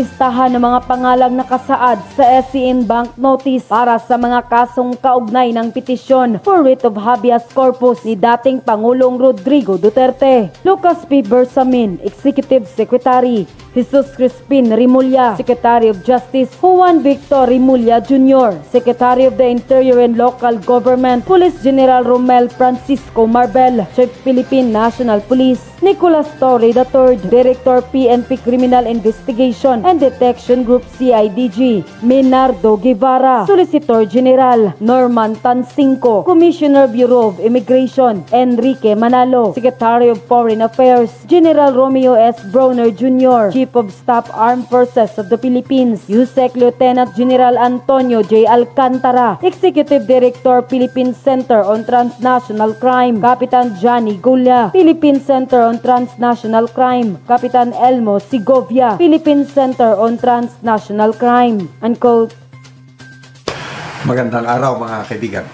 Listahan ng mga pangalang nakasaad sa SCN Bank Notice para sa mga kasong kaugnay ng petisyon for writ of habeas corpus ni dating Pangulong Rodrigo Duterte. Lucas P. Bersamin, Executive Secretary. Jesus Crispin Rimulya, Secretary of Justice. Juan Victor Rimulya Jr., Secretary of the Interior and Local Government. Police General Romel Francisco Marbel, Chief Philippine National Police. Nicolas Torre III, Director PNP Criminal Investigation and Detection Group CIDG. Menardo Guevara, Solicitor General. Norman Tansingco, Commissioner Bureau of Immigration. Enrique Manalo, Secretary of Foreign Affairs. General Romeo S. Browner Jr., Chief of Staff Armed Forces of the Philippines. USEC Lieutenant General Antonio J. Alcantara, Executive Director Philippine Center on Transnational Crime. Kapitan Johnny Gulla, Philippine Center on Transnational Crime. Kapitan Elmo Segovia, Philippine Center on Transnational Crime. Unquote. Magandang araw mga kaibigan.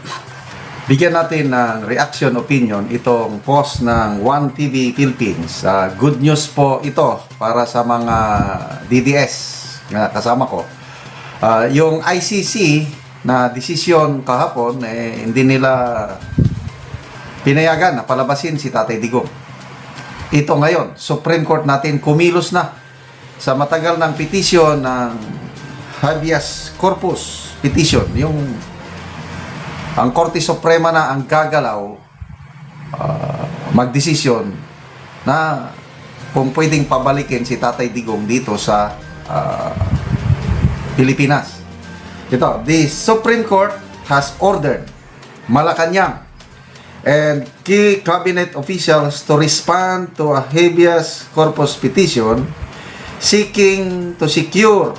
Bigyan natin ng reaction opinion itong post ng One TV Philippines. Good news po ito para sa mga DDS na kasama ko. Yung ICC na desisyon kahapon, hindi nila pinayagan na palabasin si Tatay Digong. Ito ngayon, Supreme Court natin kumilos na sa matagal ng petisyon ng habeas corpus petition. Ang Korte Suprema na ang gagalaw magdesisyon na kung pwedeng pabalikin si Tatay Digong dito sa Pilipinas. Ito, the Supreme Court has ordered Malacanang and key cabinet officials to respond to a habeas corpus petition seeking to secure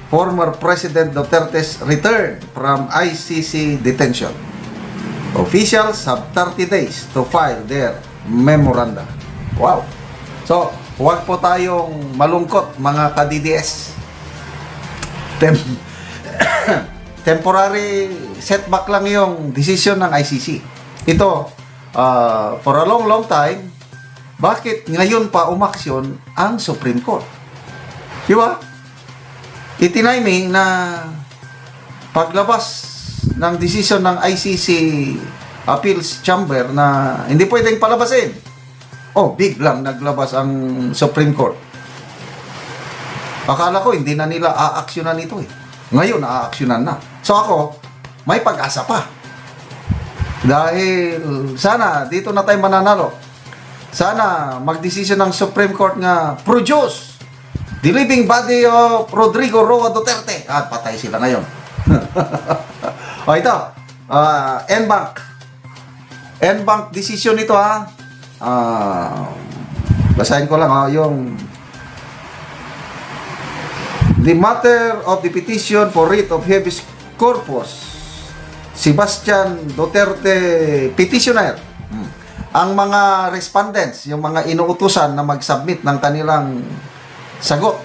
former President Duterte's return from ICC detention. Officials have 30 days to file their memoranda. Wow! So, huwag po tayong malungkot mga ka-DDS. Temporary setback lang yung decision ng ICC. Ito, for a long time, bakit ngayon pa umaksyon ang Supreme Court? Diba? Itiniming na paglabas ng desisyon ng ICC Appeals Chamber na hindi pwedeng palabasin. Biglang naglabas ang Supreme Court. Akala ko hindi na nila aaksyonan ito eh. Ngayon aaksyonan na. So ako, may pag-asa pa. Dahil sana dito na tayo mananalo. Sana magdesisyon ng Supreme Court nga produce the living body of Rodrigo Roa Duterte. At patay sila ngayon. Ito. NBank. NBank decision ito ha. Basahin ko lang yung the matter of the petition for writ of habeas corpus. Sebastian Duterte petitioner. Ang mga respondents, yung mga inuutusan na mag-submit ng kanilang sagot.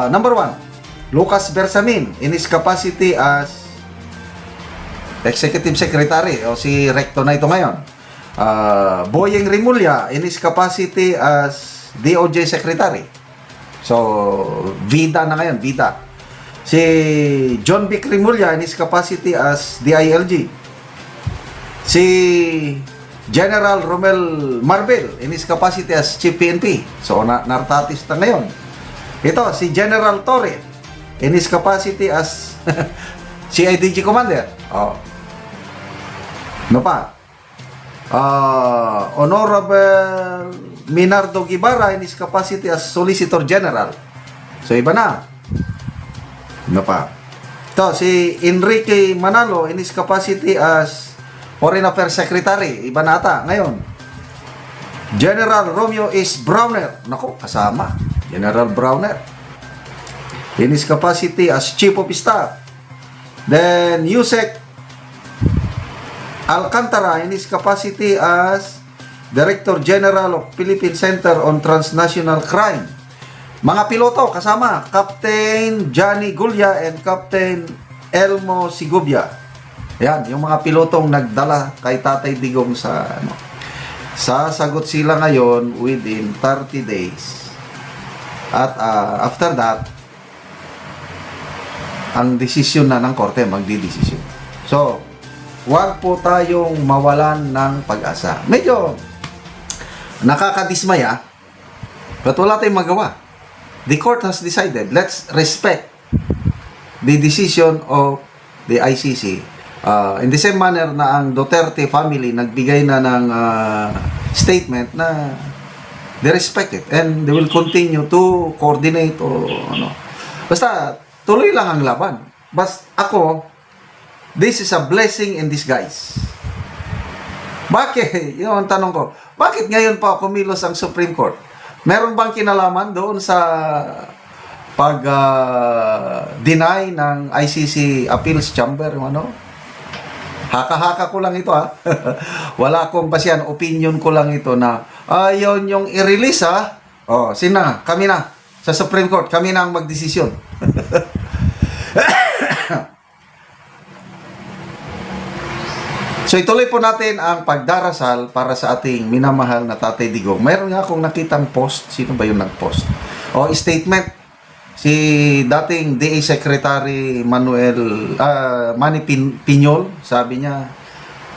Number 1, Lucas Bersamin in his capacity as Executive Secretary o si Recto na ito ngayon. Boyeng Rimulya in his capacity as DOJ Secretary. So, Vida na ngayon, Vida. Si John Vic Rimulya in his capacity as DILG. Si General Romel Marbel in his capacity as Chief PNP. So, nartatis na ngayon. Ito, si General Torre in his capacity as CIDG Commander. Ano pa? Honorable Menardo Guevara in his capacity as Solicitor General. So, iba na. Ano pa? Ito, si Enrique Manalo in his capacity as Foreign Affairs Secretary. Iba na ata ngayon. General Romeo S. Browner. Naku, kasama. General Browner. In his capacity as Chief of Staff. Then, USEC Alcantara in his capacity as Director General of Philippine Center on Transnational Crime. Mga piloto kasama, Captain Johnny Gulla and Captain Elmo Segovia. Yan, yung mga pilotong nagdala kay Tatay Digong sa Sasagot sila ngayon within 30 days. At after that, ang desisyon na ng korte magdidesisyon. So, wag po tayong mawalan ng pag-asa. Medyo nakakadismaya, but wala tayong magawa. The court has decided. Let's respect the decision of the ICC. In the same manner na ang Duterte family nagbigay na ng statement na they respect it and they will continue to coordinate o ano. Basta tuloy lang ang laban. Basta ako, this is a blessing in disguise. Bakit? Yun ang tanong ko. Bakit ngayon pa kumilos ang Supreme Court? Meron bang kinalaman doon sa pag-deny ng ICC Appeals Chamber? Ano? Haka-haka ko lang ito ha. Wala akong basihan. Opinion ko lang ito na ayaw yung i-release ha. O, sina? Kami na. Sa Supreme Court, kami na ang magdesisyon. So ituloy po natin ang pagdarasal para sa ating minamahal na Tatay Digong. Mayroon nga akong nakitang post. Sino ba yung nag-post? O statement. Si dating DA Secretary Manny Piñol, sabi niya,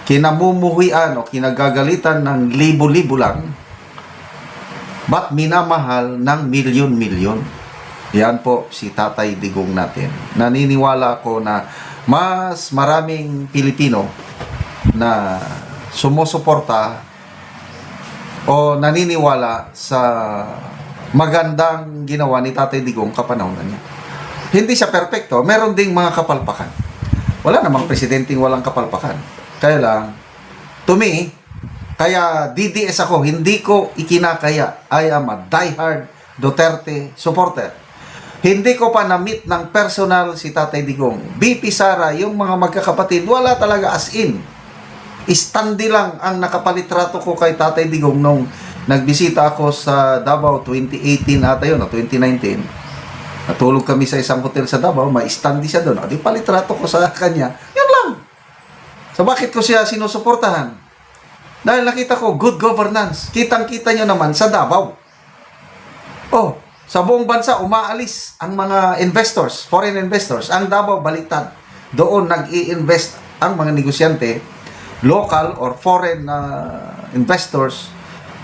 kinamumuhian o kinagagalitan ng libo-libo lang, ba't minamahal ng milyon-milyon? Yan po si Tatay Digong natin. Naniniwala ako na mas maraming Pilipino na sumusuporta o naniniwala sa magandang ginawa ni Tatay Digong kapanahonan niya. Hindi siya perpekto. Meron ding mga kapalpakan. Wala namang presidenteng walang kapalpakan. Kaya lang, to me, kaya DDS ako, hindi ko ikinakaya. I am a diehard Duterte supporter. Hindi ko pa na-meet ng personal si Tatay Digong. BP Sara, yung mga magkakapatid, wala talaga as in. Istandi lang ang nakapalitrato ko kay Tatay Digong nung nagbisita ako sa Davao 2018 ata yun, o 2019. Natulog kami sa isang hotel sa Davao, may istandi siya doon. Di palitrato ko sa kanya. Yun lang. So bakit ko siya sinusuportahan? Dahil nakita ko good governance. Kitang-kita nyo naman sa Davao. Oh, sa buong bansa umaalis ang mga investors, foreign investors. Ang Davao baliktad. Doon nag-i-invest ang mga negosyante, local or foreign investors,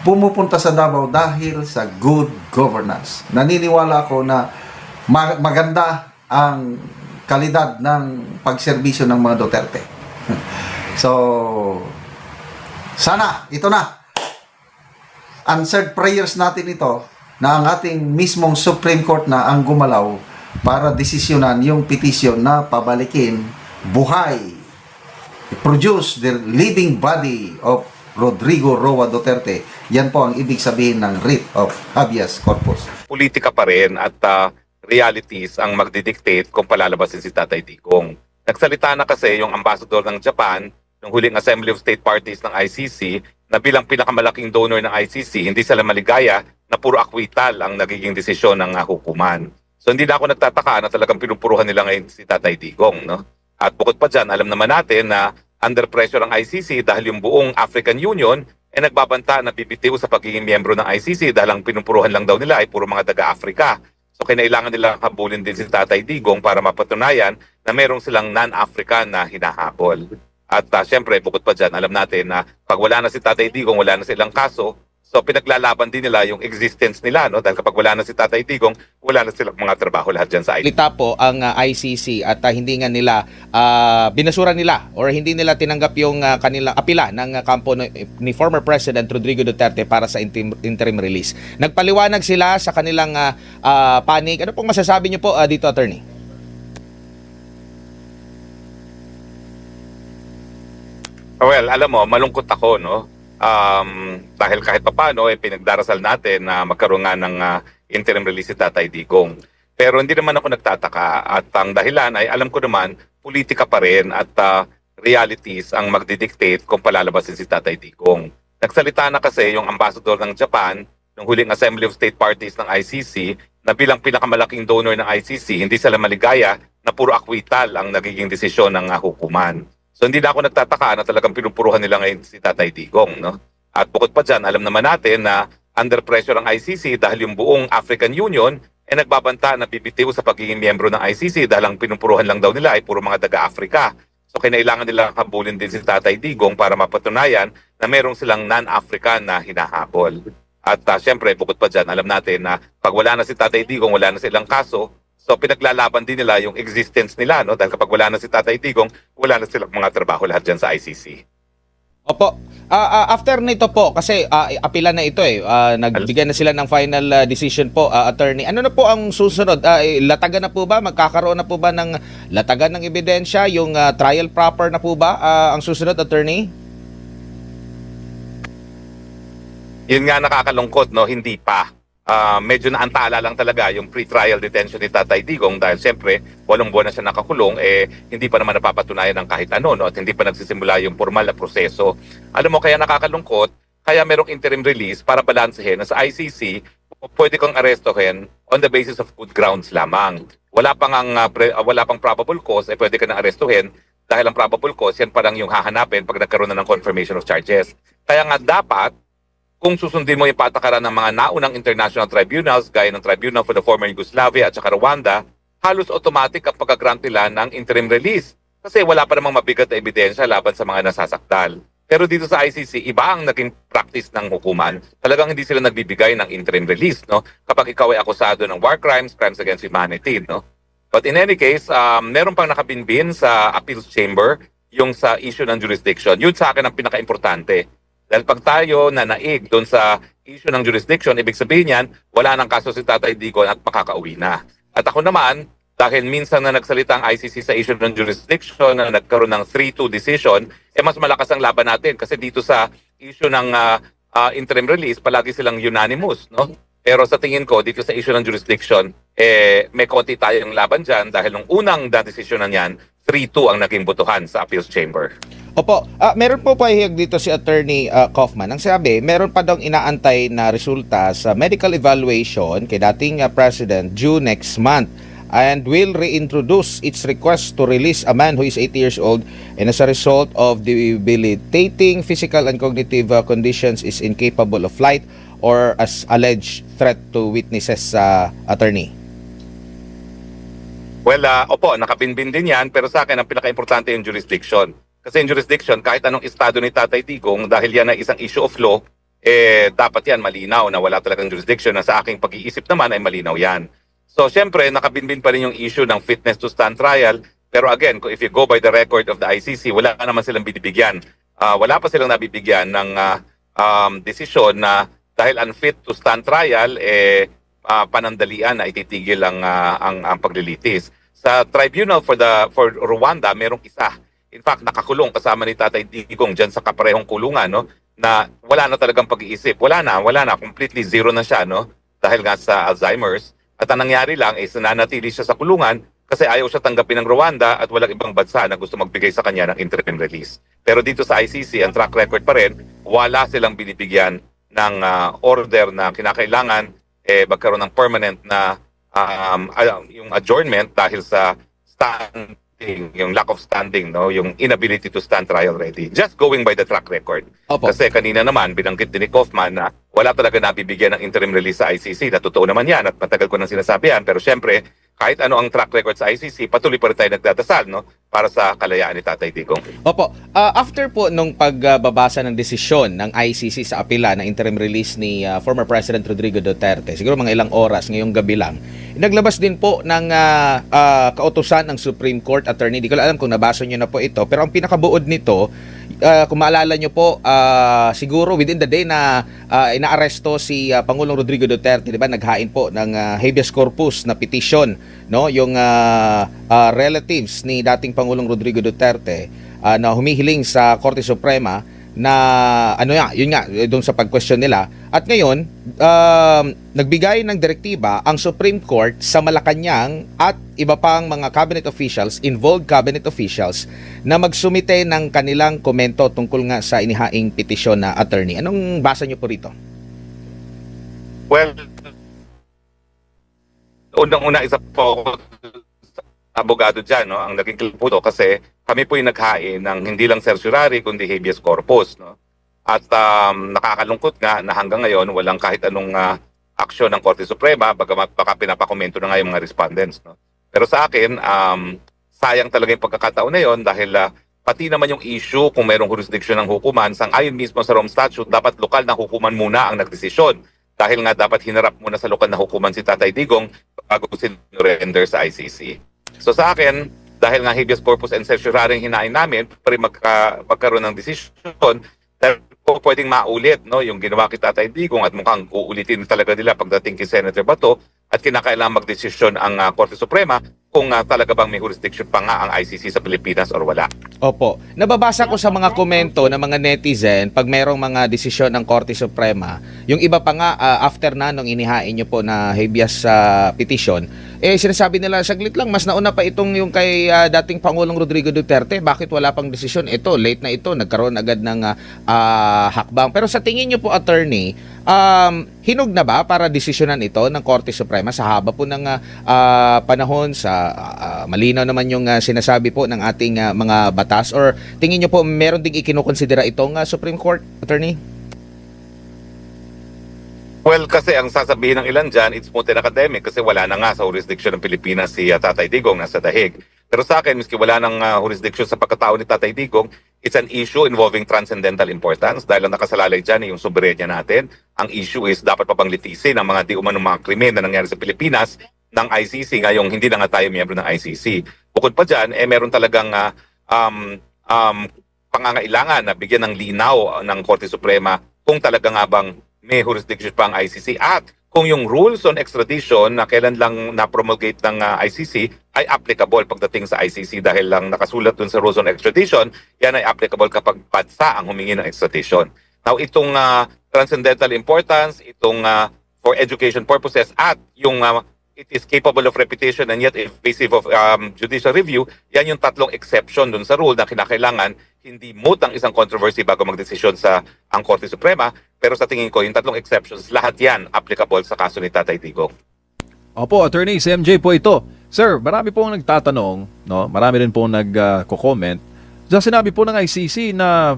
pumupunta sa Davao dahil sa good governance. Naniniwala ako na maganda ang kalidad ng pagserbisyo ng mga Duterte. So, sana, ito na. Answered prayers natin ito na ang ating mismong Supreme Court na ang gumalaw para desisyonan yung petisyon na pabalikin buhay, produce the living body of Rodrigo Roa Duterte. Yan po ang ibig sabihin ng writ of habeas corpus. Politika pa rin at realities ang magdidictate kung palalabasin si Tatay Digong. Nagsalita na kasi yung ambassador ng Japan ng huling Assembly of State Parties ng ICC na bilang pinakamalaking donor ng ICC, hindi sila maligaya na puro akwital ang nagiging desisyon ng hukuman. So hindi na ako nagtataka na talagang pinupuruhan nila ngayon si Tatay Digong, no? At bukod pa dyan, alam naman natin na under pressure ang ICC dahil yung buong African Union ay nagbabanta na bibitiw sa pagiging miyembro ng ICC dahil ang pinupuruhan lang daw nila ay puro mga taga-Afrika. So kinailangan nila habulin din si Tatay Digong para mapatunayan na merong silang non-African na hinahabol. At syempre, bukod pa dyan, alam natin na pag wala na si Tatay Digong, wala na silang kaso, so pinaglalaban din nila yung existence nila, no? Dahil kapag wala na si Tatay Digong, wala na silang mga trabaho lahat dyan sa ICC. Lita po ang ICC at hindi nga nila binasura nila or hindi nila tinanggap yung kanilang apila ng kampo ni former President Rodrigo Duterte para sa interim release. Nagpaliwanag sila sa kanilang panig. Ano pong masasabi niyo po dito, attorney? Well, alam mo, malungkot ako, no? Dahil kahit papano, pinagdarasal natin na magkaroon nga ng interim release si Tatay Digong. Pero hindi naman ako nagtataka at ang dahilan ay alam ko naman, politika pa rin at realities ang magdidictate kung palalabasin si Tatay Digong. Nagsalita na kasi yung ambassador ng Japan ng huling Assembly of State Parties ng ICC na bilang pinakamalaking donor ng ICC, hindi sila maligaya na puro akwital ang nagiging desisyon ng hukuman. So hindi na ako nagtataka na talagang pinupuruhan nila ngayon si Tatay Digong, no? At bukod pa dyan, alam naman natin na under pressure ang ICC dahil yung buong African Union nagbabanta na bibitiw sa pagiging miyembro ng ICC dahil ang pinupuruhan lang daw nila ay puro mga taga-Afrika. So kinailangan nila habulin din si Tatay Digong para mapatunayan na merong silang non-African na hinahabol. At syempre, bukod pa dyan, alam natin na pag wala na si Tatay Digong, wala na silang kaso, so pinaglalaban din nila yung existence nila, no? Dahil kapag wala na si Tatay Digong, wala na silang mga trabaho lahat dyan sa ICC. Opo. After nito po, kasi apila na ito nagbigay na sila ng final decision po, attorney. Ano na po ang susunod? Latagan na po ba? Magkakaroon na po ba ng latagan ng ebidensya? Yung trial proper na po ba ang susunod, attorney? Yun nga nakakalungkot, no? Hindi pa. Medyo naantala lang talaga yung pre-trial detention ni Tatay Digong dahil siyempre 8 buwan na siya nakakulong, hindi pa naman napapatunayan ng kahit ano, no? At hindi pa nagsisimula yung formal na proseso. Alam mo, kaya nakakalungkot, kaya merong interim release para balansehin na sa ICC, pwede kang arestohin on the basis of good grounds lamang. Wala pang probable cause, pwede ka nang arestuhin dahil ang probable cause, yan parang yung hahanapin pag nagkaroon na ng confirmation of charges. Kaya nga dapat, kung susundin mo yung patakaran ng mga naunang international tribunals, gaya ng Tribunal for the Former Yugoslavia at saka Rwanda, halos automatic ang pagka-grant nila ng interim release. Kasi wala pa namang mabigat na ebidensya laban sa mga nasasakdal. Pero dito sa ICC, iba ang naging practice ng hukuman. Talagang hindi sila nagbibigay ng interim release, no? Kapag ikaw ay akusado ng war crimes, crimes against humanity, no? But in any case, meron pang nakabinbin sa appeals chamber yung sa issue ng jurisdiction. Yun sa akin ang pinaka-importante. Dahil pag tayo nanaig doon sa issue ng jurisdiction, ibig sabihin yan, wala nang kaso si Tatay Digong at makakauwi na. At ako naman, dahil minsan na nagsalita ang ICC sa issue ng jurisdiction na nagkaroon ng 3-2 decision, mas malakas ang laban natin kasi dito sa issue ng interim release, palagi silang unanimous, no? Pero sa tingin ko, dito sa issue ng jurisdiction, may konti tayong laban dyan dahil nung unang desisyonan yan, 3-2 ang naging botohan sa appeals chamber. Opo, meron po pahihig dito si Attorney Kaufman. Ang sabi, meron pa daw inaantay na resulta sa medical evaluation kay dating President due next month and will reintroduce its request to release a man who is 80 years old and as a result of debilitating physical and cognitive conditions is incapable of flight or as alleged threat to witnesses, attorney. Well, opo, nakabinbin din yan, pero sa akin ang pinaka-importante yung jurisdiction. Kasi yung jurisdiction, kahit anong estado ni Tatay Digong, dahil yan ay isang issue of law, dapat yan malinaw na wala talagang jurisdiction na sa aking pag-iisip naman ay malinaw yan. So, syempre, nakabinbin pa rin yung issue ng fitness to stand trial, pero again, if you go by the record of the ICC, wala naman silang binibigyan. Wala pa silang nabibigyan ng desisyon na dahil unfit to stand trial, panandalian na ititigil ang paglilitis. Sa tribunal for Rwanda, merong isa. In fact, nakakulong kasama ni Tatay Digong dyan sa kaparehong kulungan, no? Na wala na talagang pag-iisip. Wala na. Completely zero na siya, no? Dahil nga sa Alzheimer's. At ang nangyari lang is nanatili siya sa kulungan kasi ayaw siya tanggapin ng Rwanda at walang ibang bansa na gusto magbigay sa kanya ng interim release. Pero dito sa ICC, ang track record pa rin, wala silang binibigyan ng order na kinakailangan magkaroon ng permanent na yung adjournment dahil sa yung lack of standing, no, yung inability to stand trial ready. Just going by the track record. Opo. Kasi kanina naman binanggit din ni Kaufman na wala talaga nabibigyan ng interim release sa ICC. Na totoo naman yan at matagal ko nang sinasabi yan. Pero syempre, kahit ano ang track record sa ICC, patuloy pa rin tayo nagdadasal, no, para sa kalayaan ni Tatay Digong. Opo, after po nung pagbabasa ng desisyon ng ICC sa apela ng interim release ni former President Rodrigo Duterte, siguro mga ilang oras ngayong gabi lang, naglabas din po ng kautusan ng Supreme Court, attorney. Di ko alam kung nabasa nyo na po ito, pero ang pinakabuod nito, kung maalala nyo po, siguro within the day na inaaresto si Pangulong Rodrigo Duterte, di ba, naghain po ng habeas corpus na petition, no, yung relatives ni dating Pangulong Rodrigo Duterte na humihiling sa Korte Suprema na yun nga doon sa pag-question nila. At ngayon, nagbigay ng direktiba ang Supreme Court sa Malacanang at iba pang mga cabinet officials, involved cabinet officials, na magsumite ng kanilang komento tungkol nga sa inihaing petisyon na, attorney. Anong basa nyo po rito? Well, unang-una isa po ako abogado dyan, no, ang naging kilputo kasi kami po yung naghain ng hindi lang certiorari kundi habeas corpus, no. At nakakalungkot nga na hanggang ngayon walang kahit anong aksyon ng Korte Suprema, bagamat baka pinapakomento na nga yung mga respondents. No? Pero sa akin, sayang talaga yung pagkakataon na yun dahil pati naman yung issue kung mayroong jurisdiction ng hukuman, sang-ayon mismo sa Rome Statute, dapat lokal na hukuman muna ang nagdesisyon. Dahil nga dapat hinarap muna sa lokal na hukuman si Tatay Digong bago sinurrender sa ICC. So sa akin, dahil nga habeas corpus and certiorari ang hinain namin, para magkaroon ng desisyon, dahil po pwedeng maulit no, yung ginawa kay Tatay Digong at mukhang uulitin talaga nila pagdating kay Senator Bato at kinakailangan magdesisyon ang Korte Suprema kung talaga bang may jurisdiction pa nga ang ICC sa Pilipinas or wala. Opo. Nababasa ko sa mga komento ng mga netizen pag mayroong mga desisyon ng Korte Suprema, yung iba pa nga after na nung inihain nyo po na habeas petition, sinasabi nila saglit lang, mas nauna pa itong yung kay dating Pangulong Rodrigo Duterte, bakit wala pang desisyon? Ito, late na ito, nagkaroon agad ng hakbang. Pero sa tingin nyo po, attorney, hinog na ba para desisyonan ito ng Korte Suprema sa haba po ng panahon, sa malinaw naman yung sinasabi po ng ating mga batas, or tingin nyo po meron ding ikinukonsidera itong Supreme Court, attorney? Well, kasi ang sasabihin ng ilan dyan, it's smooth and academic kasi wala na nga sa jurisdiction ng Pilipinas si Tatay Digong, nasa dahig. Pero sa akin, miski wala nang jurisdiction sa pagkatao ni Tatay Digong, it's an issue involving transcendental importance dahil ang nakasalalay dyan ay yung soberenya natin. Ang issue is dapat pa bang litisin ang mga di umanong mga krimen na nangyari sa Pilipinas ng ICC ngayong hindi na nga tayo miyembro ng ICC. Bukod pa dyan, meron talagang pangangailangan na bigyan ng linaw ng Korte Suprema kung talaga nga bang may jurisdiction pa ang ICC at kung yung rules on extradition na kailan lang na-promulgate ng ICC ay applicable pagdating sa ICC dahil lang nakasulat dun sa rules on extradition, yan ay applicable kapag bansa ang humingi ng extradition. Now, itong transcendental importance, itong for education purposes at yung it is capable of repetition and yet evasive of judicial review, yan yung tatlong exception dun sa rule na kinakailangan hindi moot ang isang controversy bago magdesisyon sa ang Korte Suprema. Pero sa tingin ko, yung tatlong exceptions, lahat yan applicable sa kaso ni Tatay Digong. Opo, Attorney, si MJ po ito. Sir, marami pong nagtatanong, no? Marami rin pong nagko-comment. Sa sinabi po ng ICC na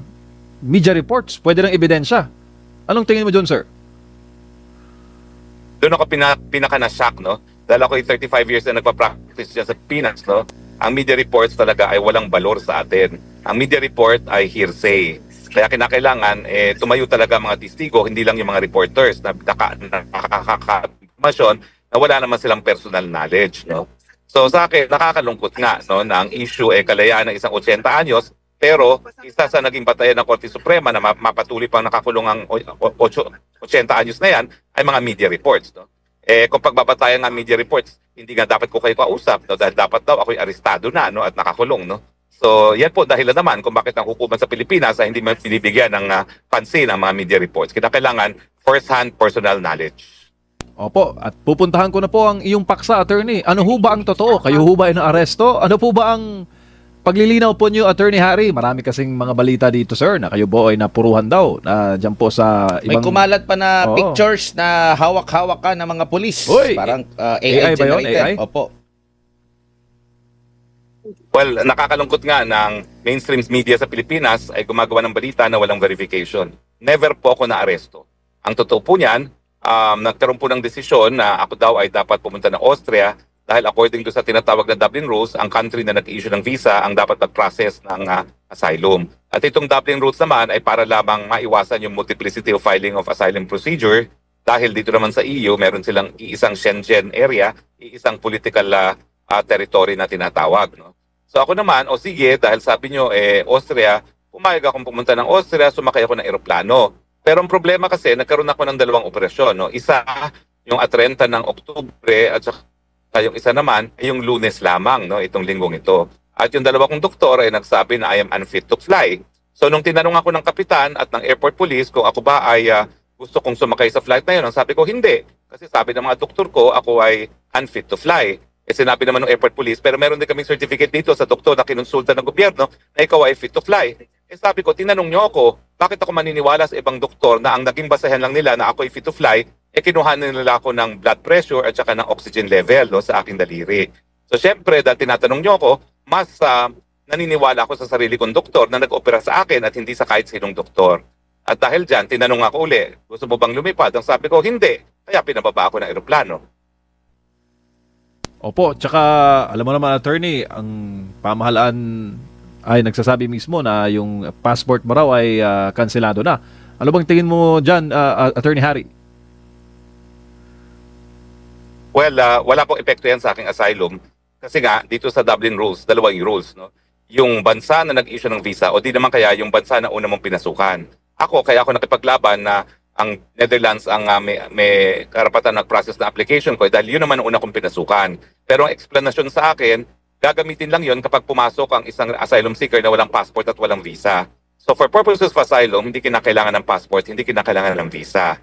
media reports, pwede ng ebidensya. Anong tingin mo dyan, sir? Doon ako pinaka na-shock, no? Dahil ako 35 years na nagpa-practice dyan sa Pinas, no? Ang media reports talaga ay walang balor sa atin. Ang media report ay hearsay. Kaya kinakailangan, tumayo talaga mga testigo, hindi lang yung mga reporters na nakaka-informasyon na wala naman silang personal knowledge, no? So sa akin, nakakalungkot nga, no, na ang issue ay kalayaan ng isang 80 anyos, pero isa sa naging batayan ng Korte Suprema na mapatuloy pang nakakulong ang 80 anyos na yan ay mga media reports, no? Kung pagbabatayan ng media reports, hindi nga dapat ko kayo kausap, no? Dahil dapat daw ako'y arestado na, no, at nakakulong, no? So, yan po dahilan naman kung bakit ang hukuman sa Pilipinas ay hindi man binibigyan ng pansin ang mga media reports. Kinakailangan first-hand personal knowledge. Opo, at pupuntahan ko na po ang iyong paksa, Attorney. Ano ho ba ang totoo? Kayo ho ba ay naaresto? Ano po ba ang paglilinaw po niyo, Attorney Harry? Marami kasing mga balita dito, sir, na kayo po ay napuruhan daw na dyan po sa ibang... May kumalat pa na Oo. pictures na hawak-hawak ka ng mga pulis. Uy, Parang AI ba yun? generated. AI? Opo. Well, nakakalungkot nga ng mainstream media sa Pilipinas ay gumagawa ng balita na walang verification. Never po ako naaresto. Ang totoo po niyan, nagkaroon po ng desisyon na ako daw ay dapat pumunta ng Austria dahil according to sa tinatawag na Dublin Rules, ang country na nag-issue ng visa ang dapat mag-process ng asylum. At itong Dublin Rules naman ay para lamang maiwasan yung multiplicity of filing of asylum procedure dahil dito naman sa EU, meron silang iisang Schengen area, iisang political territory na tinatawag, no? So ako naman, o sige, dahil sabi nyo, Austria, pumayag akong pumunta ng Austria, sumakay ako ng eroplano. Pero ang problema kasi, nagkaroon ako ng dalawang operasyon, no? Isa, yung 30 ng Oktubre, at saka yung isa naman, ay yung Lunes lamang, no? Itong linggong ito. At yung dalawa kong doktor ay nagsabi na I am unfit to fly. So nung tinanong ako ng kapitan at ng airport police kung ako ba ay gusto kong sumakay sa flight na yun, ang sabi ko hindi. Kasi sabi ng mga doktor ko, ako ay unfit to fly. Sinabi naman ng airport police, pero meron din kaming certificate dito sa doktor na kinonsulta ng gobyerno na ikaw ay fit to fly. Sabi ko, tinanong nyo ako, bakit ako maniniwala sa ibang doktor na ang naging basahan lang nila na ako ay fit to fly, kinuhanan nila ako ng blood pressure at saka ng oxygen level, no, sa aking daliri. So syempre, dahil tinatanong nyo ako, mas naniniwala ako sa sarili kong doktor na nag-opera sa akin at hindi sa kahit sinong doktor. At dahil dyan, tinanong ako uli, gusto mo bang lumipad? Ang sabi ko, hindi. Kaya pinababa ako ng eroplano. Opo, tsaka alam mo naman attorney, ang pamahalaan ay nagsasabi mismo na yung passport mo raw ay kanselado na. Ano bang tingin mo dyan, Attorney Harry? Well, wala pong epekto yan sa aking asylum. Kasi nga, dito sa Dublin rules, dalawa yung rules. No? Yung bansa na nag-issue ng visa o di naman kaya yung bansa na una mong pinasukan. Kaya ako nakipaglaban na ang Netherlands ang may karapatan nag-process na application ko dahil yun naman ang una kong pinasukan. Pero ang explanation sa akin, gagamitin lang yun kapag pumasok ang isang asylum seeker na walang passport at walang visa. So for purposes of asylum, hindi kinakailangan ng passport, hindi kinakailangan ng visa.